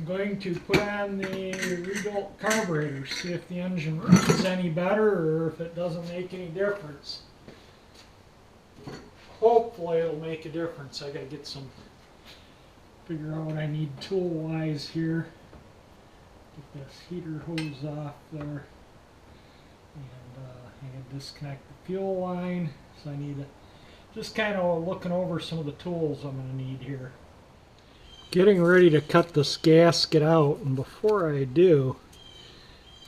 going to put on the rebuilt carburetor, see if the engine runs any better or if it doesn't make any difference. Hopefully it'll make a difference. I gotta get figure out what I need tool-wise here. Get this heater hose off there. And I gotta disconnect the fuel line. So I need to just kind of looking over some of the tools I'm gonna need here. Getting ready to cut this gasket out, and before I do,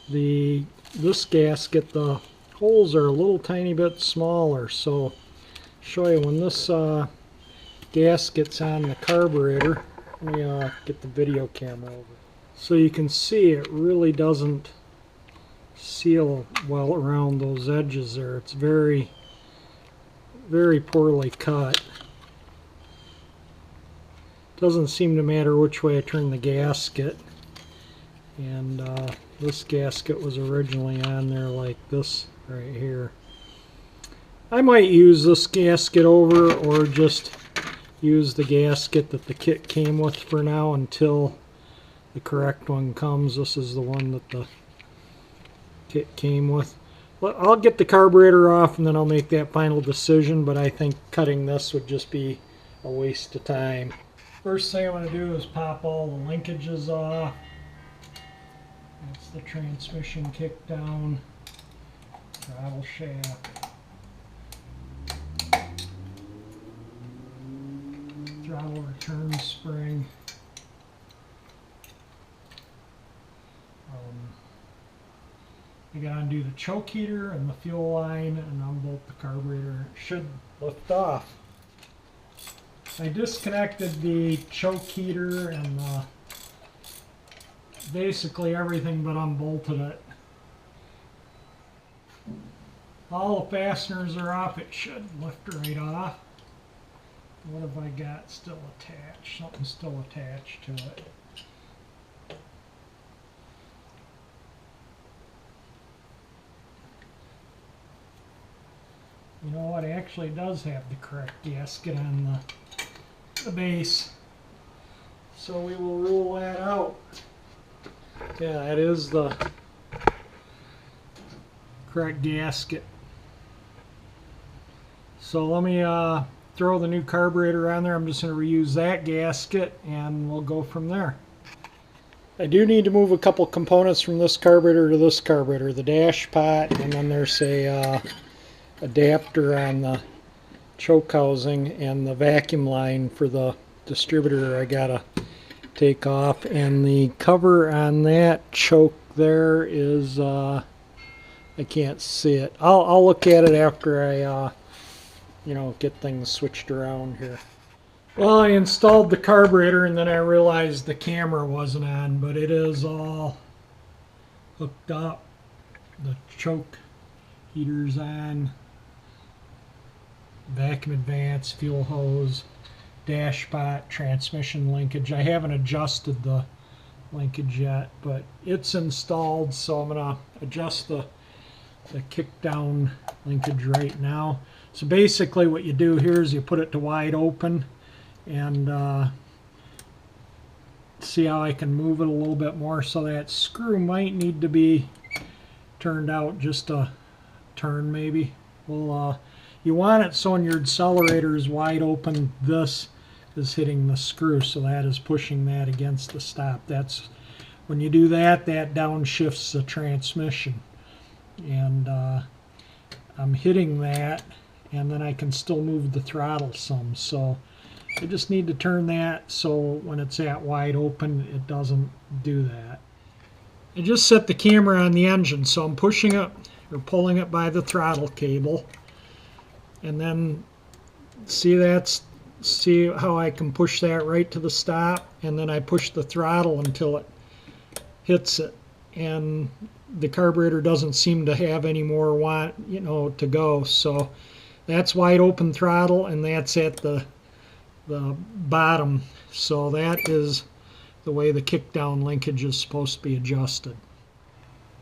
this gasket, the holes are a little tiny bit smaller, so show you when this gasket's on the carburetor. Let me get the video camera over. So you can see it really doesn't seal well around those edges there. It's very, very poorly cut. Doesn't seem to matter which way I turn the gasket. And this gasket was originally on there like this right here. I might use this gasket over or just use the gasket that the kit came with for now until the correct one comes. This is the one that the kit came with. Well, I'll get the carburetor off and then I'll make that final decision, but I think cutting this would just be a waste of time. First thing I'm going to do is pop all the linkages off. That's the transmission kick down, throttle shaft, throttle return spring. I got to undo the choke heater and the fuel line and unbolt the carburetor. It should lift off. I disconnected the choke heater and basically everything but unbolted it. All the fasteners are off. It should lift right off. What have I got still attached? Something's still attached to it. You know what? It actually does have the correct gasket on the base. So we will rule that out. Yeah, that is the correct gasket. So let me throw the new carburetor on there. I'm just going to reuse that gasket and we'll go from there. I do need to move a couple components from this carburetor to this carburetor. The dash pot, and then there's a adapter on the choke housing, and the vacuum line for the distributor I gotta take off, and the cover on that choke there is I can't see it. I'll look at it after I get things switched around here. Well, I installed the carburetor and then I realized the camera wasn't on, but it is all hooked up. The choke heater's on, vacuum advance, fuel hose, dash pot, transmission linkage. I haven't adjusted the linkage yet, but it's installed, so I'm going to adjust the kick down linkage right now. So basically what you do here is you put it to wide open and see how I can move it a little bit more. So that screw might need to be turned out just a turn maybe. Well, you want it so when your accelerator is wide open, this is hitting the screw, so that is pushing that against the stop. That's when you do that, that downshifts the transmission. And I'm hitting that, and then I can still move the throttle some. So I just need to turn that so when it's at wide open, it doesn't do that. I just set the camera on the engine, so I'm pushing it or pulling it by the throttle cable. And then see how I can push that right to the stop, and then I push the throttle until it hits it, and the carburetor doesn't seem to have any more to go. So that's wide open throttle, and that's at the bottom. So that is the way the kick down linkage is supposed to be adjusted.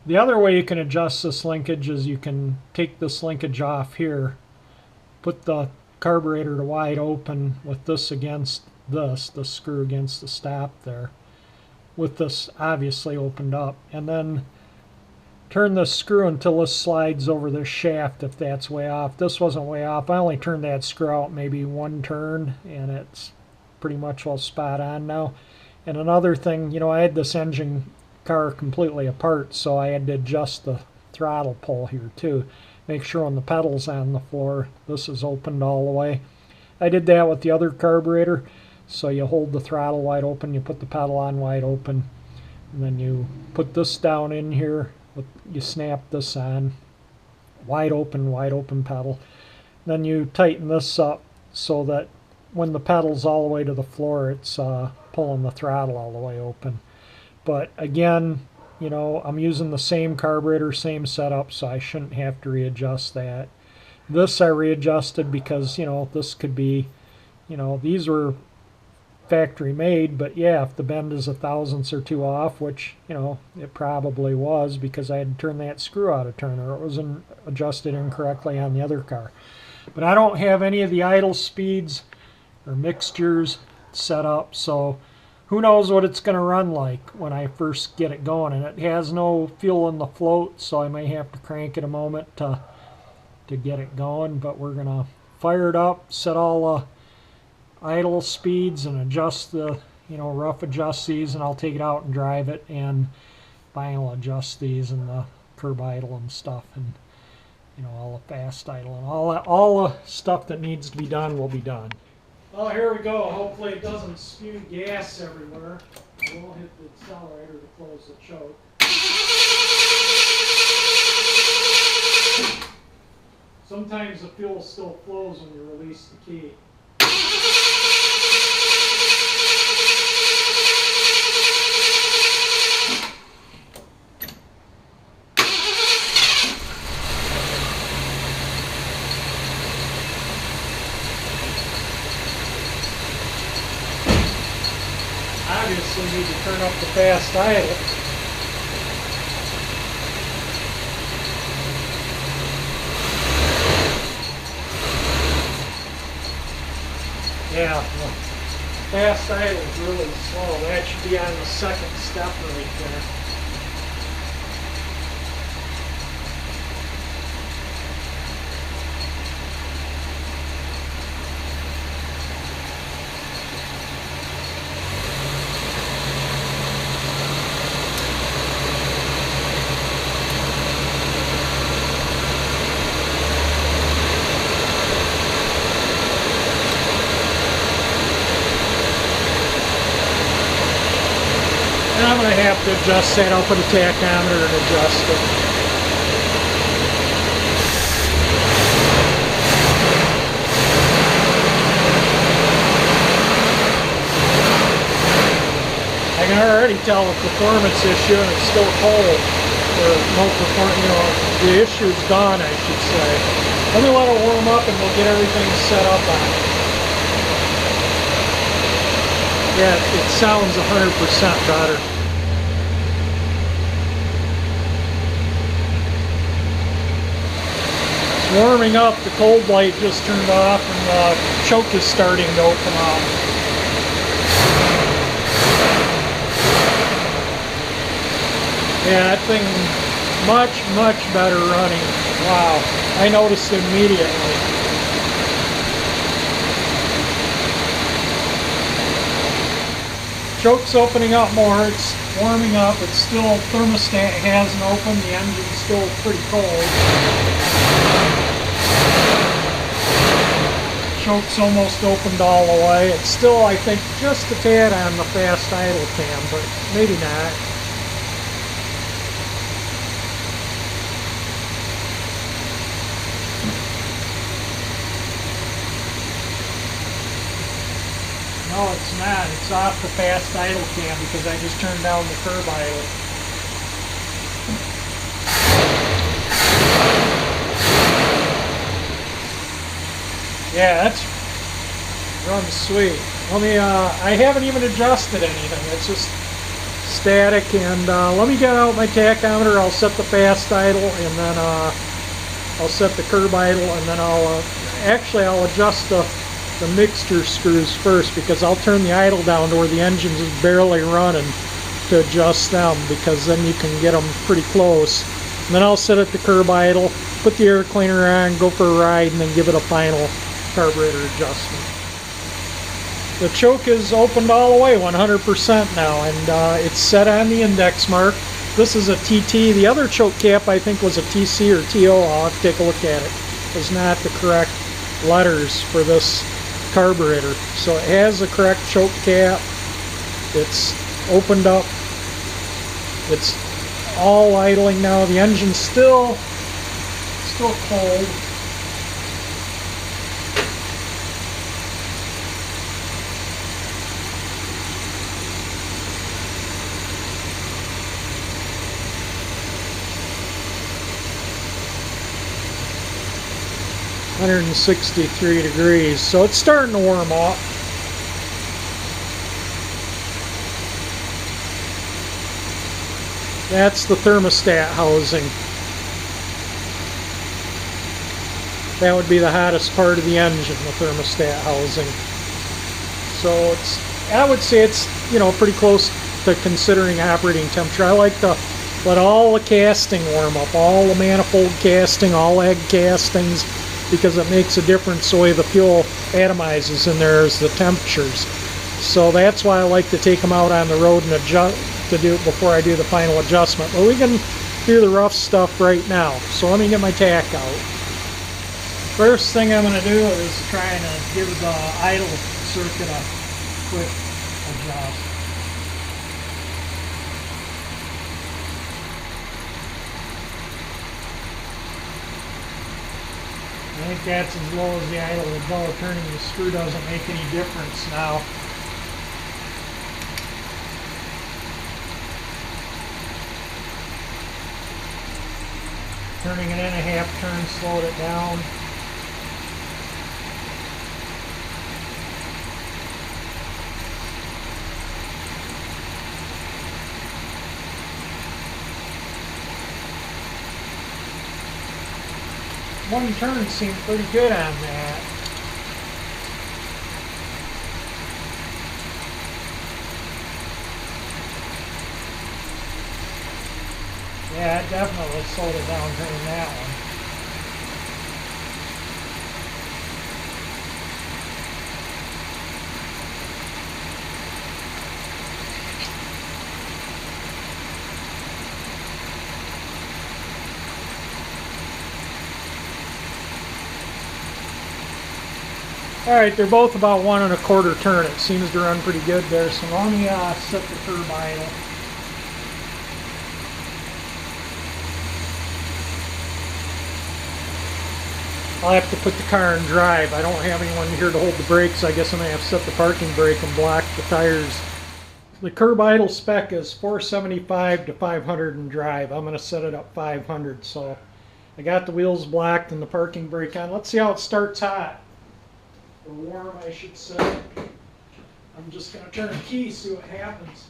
The other way you can adjust this linkage is you can take this linkage off here, put the carburetor to wide open with this against this, the screw against the stop there, with this obviously opened up, and then turn this screw until this slides over this shaft if that's way off. This wasn't way off. I only turned that screw out maybe one turn, and it's pretty much all spot on now. And another thing, you know, I had this engine car completely apart, so I had to adjust the throttle pull here too. Make sure when the pedal's on the floor, this is opened all the way. I did that with the other carburetor. So you hold the throttle wide open, you put the pedal on wide open, and then you put this down in here, you snap this on, wide open pedal. Then you tighten this up so that when the pedal's all the way to the floor, it's pulling the throttle all the way open. But again, you know, I'm using the same carburetor, same setup, so I shouldn't have to readjust that. This I readjusted because, you know, this could be, you know, these were factory made, but yeah, if the bend is a thousandths or two off, which, you know, it probably was because I had to turn that screw out of turn, or it wasn't adjusted incorrectly on the other car. But I don't have any of the idle speeds or mixtures set up, so who knows what it's going to run like when I first get it going. And it has no fuel in the float, so I may have to crank it a moment to get it going. But we're going to fire it up, set all the idle speeds, and adjust the, you know, rough adjust these, and I'll take it out and drive it and final adjust these and the curb idle and stuff, and, you know, all the fast idle and all the stuff that needs to be done will be done. Well, here we go. Hopefully it doesn't spew gas everywhere. I will hit the accelerator to close the choke. Sometimes the fuel still flows when you release the key. Obviously need to turn up the fast idle. Yeah, the fast idle is really slow. That should be on the second step right there. And I'm going to have to adjust that. I'll put a tachometer and adjust it. I can already tell the performance issue, and it's still cold. Or no performance, you know, the issue's gone, I should say. Let me let it warm up and we'll get everything set up on it. Yeah, it sounds 100% better. It's warming up, the cold light just turned off, and the choke is starting to open up. Yeah, that thing much better running. Wow, I noticed it immediately. Choke's opening up more, it's warming up, it's still, thermostat hasn't opened, the engine's still pretty cold. Choke's almost opened all the way. It's still, I think, just a tad on the fast idle cam, but maybe not. No, it's not. It's off the fast idle cam because I just turned down the curb idle. Yeah, that's runs sweet. Let me, I haven't even adjusted anything. It's just static, and let me get out my tachometer. I'll set the fast idle, and then I'll set the curb idle, and then I'll adjust the mixture screws first, because I'll turn the idle down to where the engine's barely running, to adjust them, because then you can get them pretty close. And then I'll sit at the curb idle, put the air cleaner on, go for a ride, and then give it a final carburetor adjustment. The choke is opened all the way 100% now, and it's set on the index mark. This is a TT. The other choke cap I think was a TC or TO. I'll have to take a look at it. It was not the correct letters for this carburetor. So it has the correct choke cap. It's opened up. It's all idling now. The engine's still cold. (163 degrees), so it's starting to warm up. That's the thermostat housing. That would be the hottest part of the engine, the thermostat housing. So I would say it's, pretty close to considering operating temperature. I like to let all the casting warm up, all the manifold casting, all egg castings, because it makes a difference the way the fuel atomizes in there as the temperatures. So that's why I like to take them out on the road and adjust to do it before I do the final adjustment. But we can do the rough stuff right now. So let me get my tack out. First thing I'm going to do is try and give the idle circuit a quick adjust. I think that's as low as the idle will go. Turning the screw doesn't make any difference now. Turning it in a half turn slowed it down. One turn seemed pretty good on that. Yeah, it definitely slowed it down turning that one. Alright, they're both about 1 1/4 turn. It seems to run pretty good there, so let me set the curb idle. I'll have to put the car in drive. I don't have anyone here to hold the brakes. I guess I'm going to have to set the parking brake and block the tires. The curb idle spec is 475 to 500 in drive. I'm going to set it up 500. So I got the wheels blocked and the parking brake on. Let's see how it starts hot. Or warm, I should say. I'm just going to turn the key, see what happens.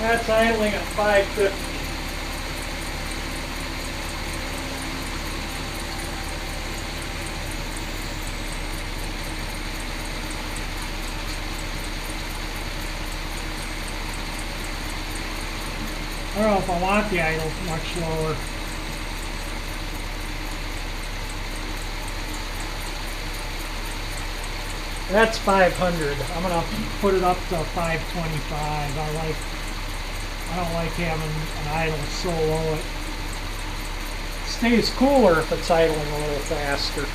That's idling at 550. I don't know if I want the idle much lower. That's 500. I'm going to put it up to 525. I don't like having an idle so low. It stays cooler if it's idling a little faster.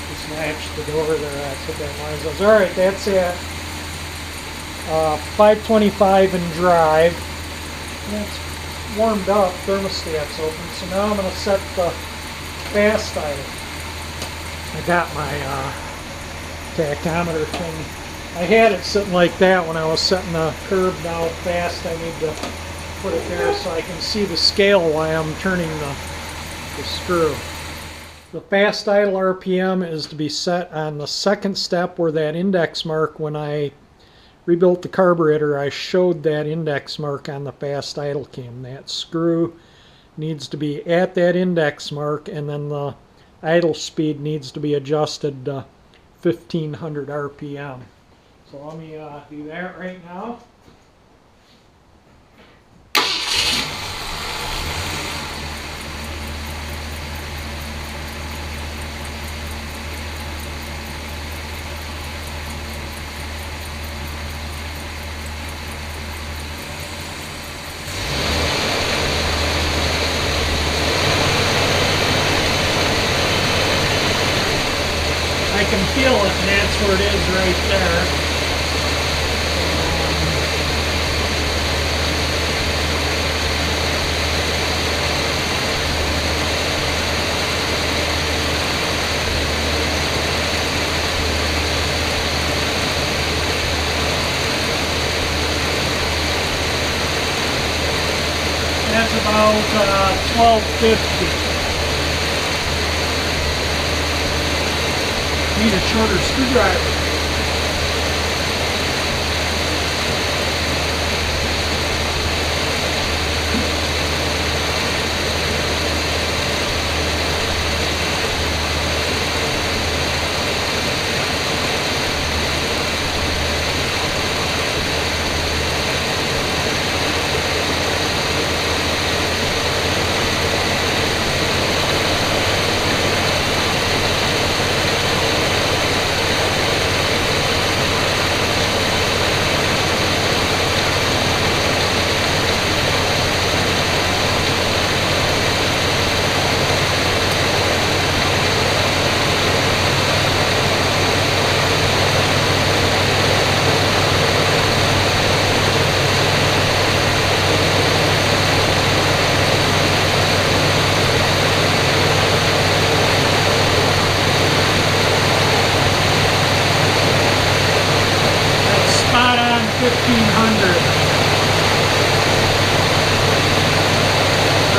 Just latch the door there, that's what that noise was. Alright, that's it. 525 in drive. That's warmed up, thermostat's open. So now I'm going to set the fast idle. I got my tachometer thing I had it sitting like that when I was setting the curb. Now fast I need to put it there so I can see the scale while I'm turning the screw. The fast idle RPM is to be set on the second step where that index mark, when I rebuilt the carburetor, I showed that index mark on the fast idle cam. That screw needs to be at that index mark, and then the idle speed needs to be adjusted to 1500 RPM. So let me do that right now. I can feel it, and that's where it is right there. That's about 1250. Need a shorter screwdriver.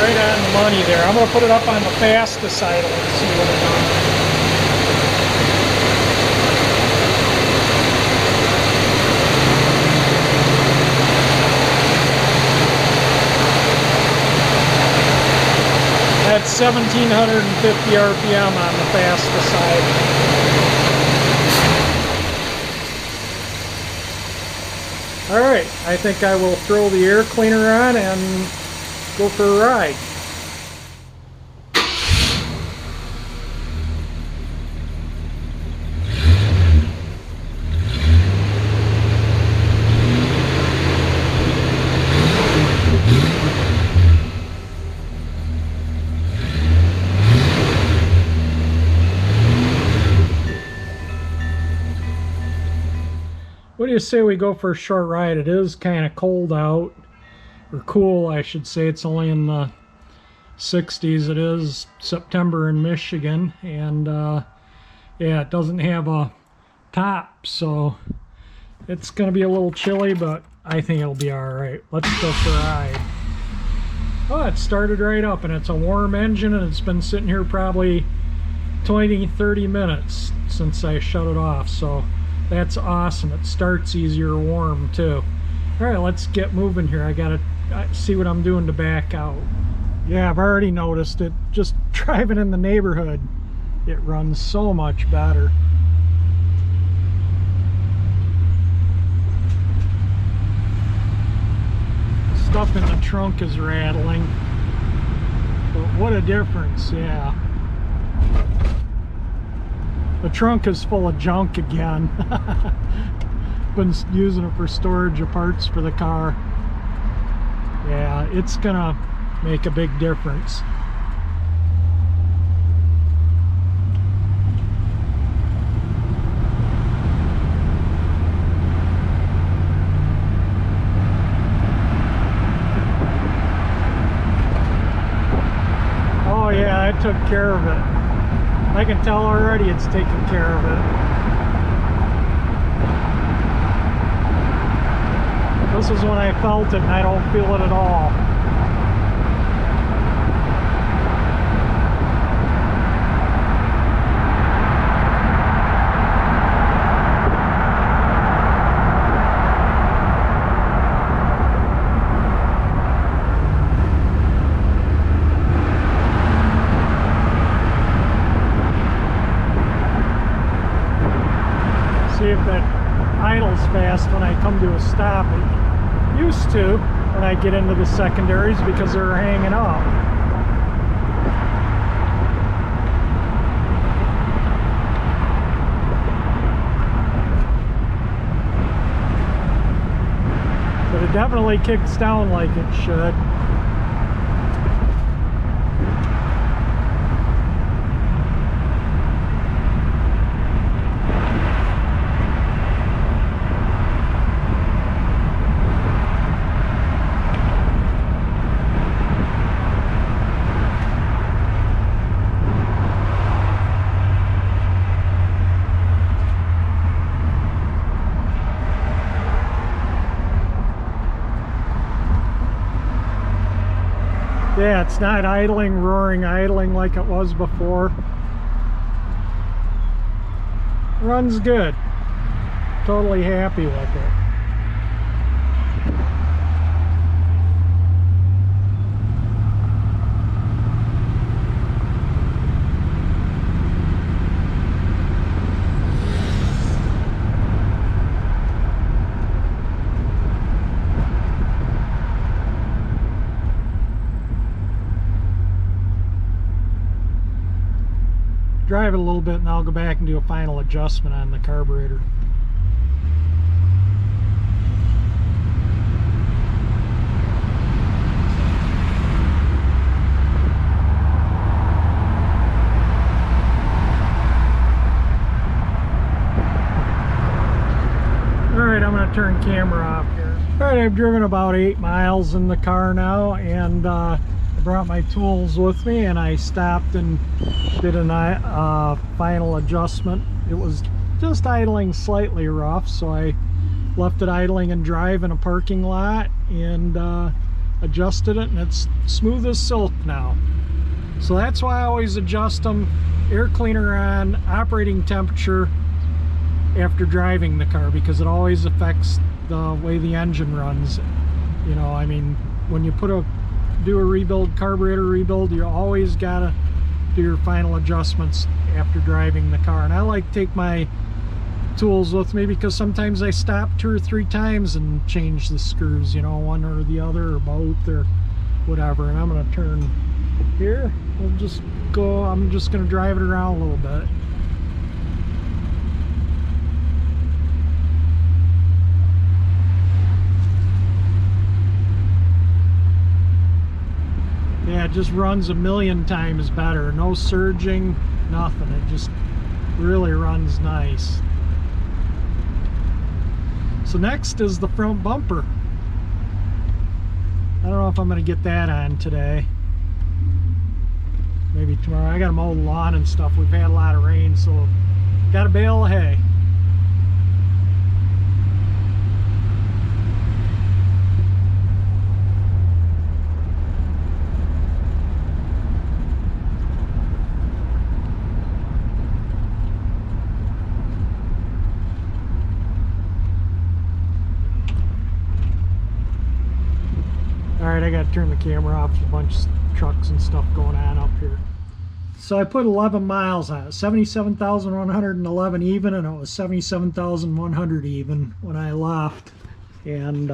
Right on the money there. I'm going to put it up on the fastest idle and see what it does. That's 1750 RPM on the fastest side. Alright, I think I will throw the air cleaner on and go for a ride. What do you say we go for a short ride? It is kind of cold out, or cool I should say. It's only in the 60s. It is September in Michigan, and yeah, it doesn't have a top, so it's going to be a little chilly, but I think it'll be alright. Let's go for a ride. Oh, it started right up, and it's a warm engine, and it's been sitting here probably 20-30 minutes since I shut it off, so that's awesome. It starts easier warm too. Alright, let's get moving here. I gotta see what I'm doing to back out. Yeah, I've already noticed it. Just driving in the neighborhood, it runs so much better. Stuff in the trunk is rattling, but what a difference. Yeah, the trunk is full of junk again. Been using it for storage of parts for the car. Yeah, it's gonna make a big difference. Oh yeah, I took care of it. I can tell already it's taking care of it. is when I felt it, and I don't feel it at all. See if that idles fast when I come to a stop. It used to when I get into the secondaries because they're hanging up. But it definitely kicks down like it should. Yeah, it's not idling, roaring idling like it was before. Runs good. Totally happy with it. Drive it a little bit and I'll go back and do a final adjustment on the carburetor. Alright, I'm going to turn camera off here. Alright, I've driven about 8 miles in the car now, and I brought my tools with me, and I stopped and did a final adjustment. It was just idling slightly rough, so I left it idling and drive in a parking lot and adjusted it, and it's smooth as silk now. So that's why I always adjust them. Air cleaner on, operating temperature after driving the car, because it always affects the way the engine runs. You know, I mean, when you do a rebuild, carburetor rebuild, you always gotta do your final adjustments after driving the car. And I like to take my tools with me because sometimes I stop 2 or 3 times and change the screws, you know, one or the other or both or whatever. And I'm going to turn here. We'll just go, I'm just going to drive it around a little bit. Yeah, it just runs a million times better. No surging, nothing. It just really runs nice. So next is the front bumper. I don't know if I'm going to get that on today. Maybe tomorrow. I got to mow the lawn and stuff. We've had a lot of rain, so got a bale of hay. Alright, I got to turn the camera off. There's a bunch of trucks and stuff going on up here. So I put 11 miles on it. 77,111 even, and it was 77,100 even when I left. And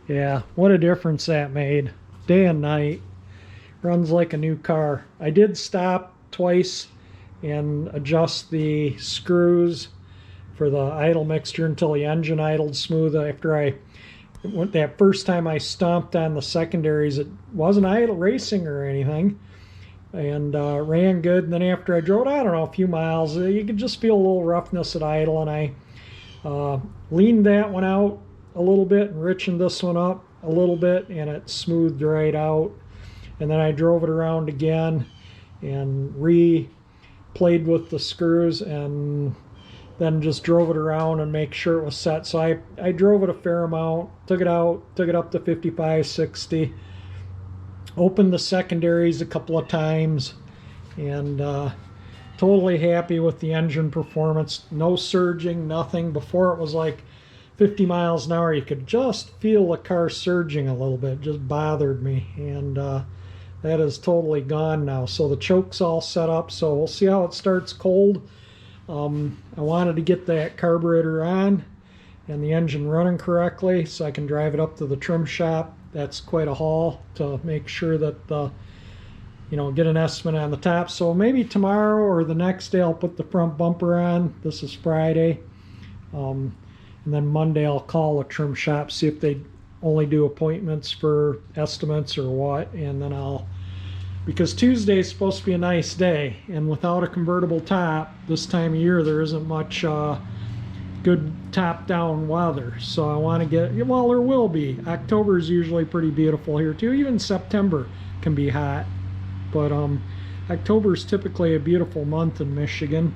yeah, what a difference that made. Day and night. Runs like a new car. I did stop twice and adjust the screws for the idle mixture until the engine idled smooth. After that first time I stomped on the secondaries, it wasn't idle racing or anything, and ran good. And then after I drove, I don't know, a few miles, you could just feel a little roughness at idle, and I leaned that one out a little bit and richened this one up a little bit, and it smoothed right out. And then I drove it around again and played with the screws, and then just drove it around and make sure it was set. So I drove it a fair amount, took it out, took it up to 55, 60, opened the secondaries a couple of times, and totally happy with the engine performance. No surging, nothing. Before it was like 50 miles an hour. You could just feel the car surging a little bit. It just bothered me. And that is totally gone now. So the choke's all set up. So we'll see how it starts cold. I wanted to get that carburetor on and the engine running correctly so I can drive it up to the trim shop. That's quite a haul to make sure that get an estimate on the top. So maybe tomorrow or the next day I'll put the front bumper on. This is Friday. And then Monday I'll call a trim shop, see if they only do appointments for estimates or what. And then because Tuesday is supposed to be a nice day, and without a convertible top this time of year there isn't much good top-down weather. So I want to get, well, there will be. October is usually pretty beautiful here too. Even September can be hot, but October is typically a beautiful month in Michigan.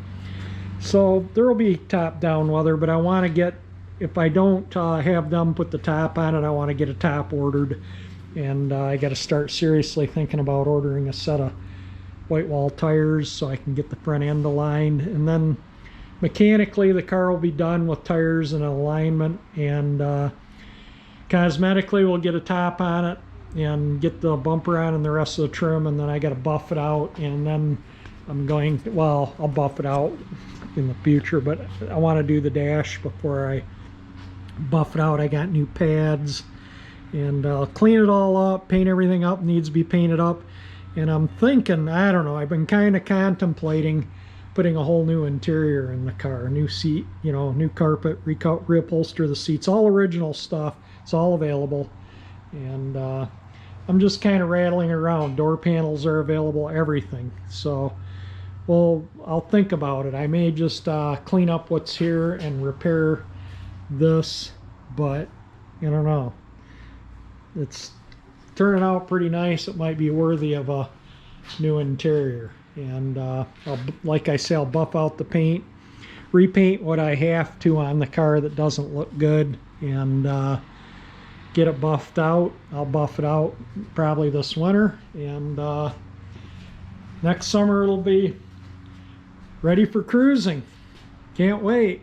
So there will be top-down weather, but I want to get, if I don't have them put the top on it, I want to get a top ordered. And I got to start seriously thinking about ordering a set of white wall tires so I can get the front end aligned. And then mechanically the car will be done with tires and alignment. And cosmetically we'll get a top on it and get the bumper on and the rest of the trim. And then I got to buff it out. And then I'll buff it out in the future. But I want to do the dash before I buff it out. I got new pads. And clean it all up, paint everything up, needs to be painted up. And I'm thinking, I don't know, I've been kind of contemplating putting a whole new interior in the car, a new seat, new carpet, reupholster the seats, all original stuff. It's all available. And I'm just kind of rattling around. Door panels are available, everything. So, well, I'll think about it. I may just clean up what's here and repair this, but I don't know. It's turning out pretty nice. It might be worthy of a new interior. And like I say, I'll buff out the paint, repaint what I have to on the car that doesn't look good, and get it buffed out. I'll buff it out probably this winter, and next summer it'll be ready for cruising. Can't wait.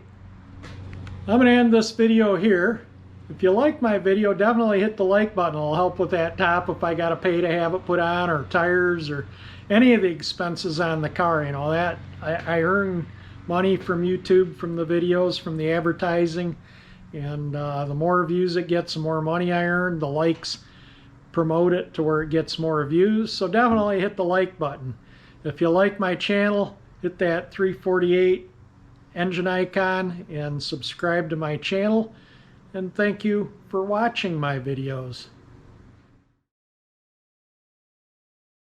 I'm going to end this video here. If you like my video, definitely hit the like button. It'll help with that top if I got to pay to have it put on, or tires, or any of the expenses on the car. That I earn money from YouTube, from the videos, from the advertising, and the more views it gets, the more money I earn. The likes promote it to where it gets more views. So definitely hit the like button. If you like my channel, hit that 348 engine icon and subscribe to my channel. And thank you for watching my videos.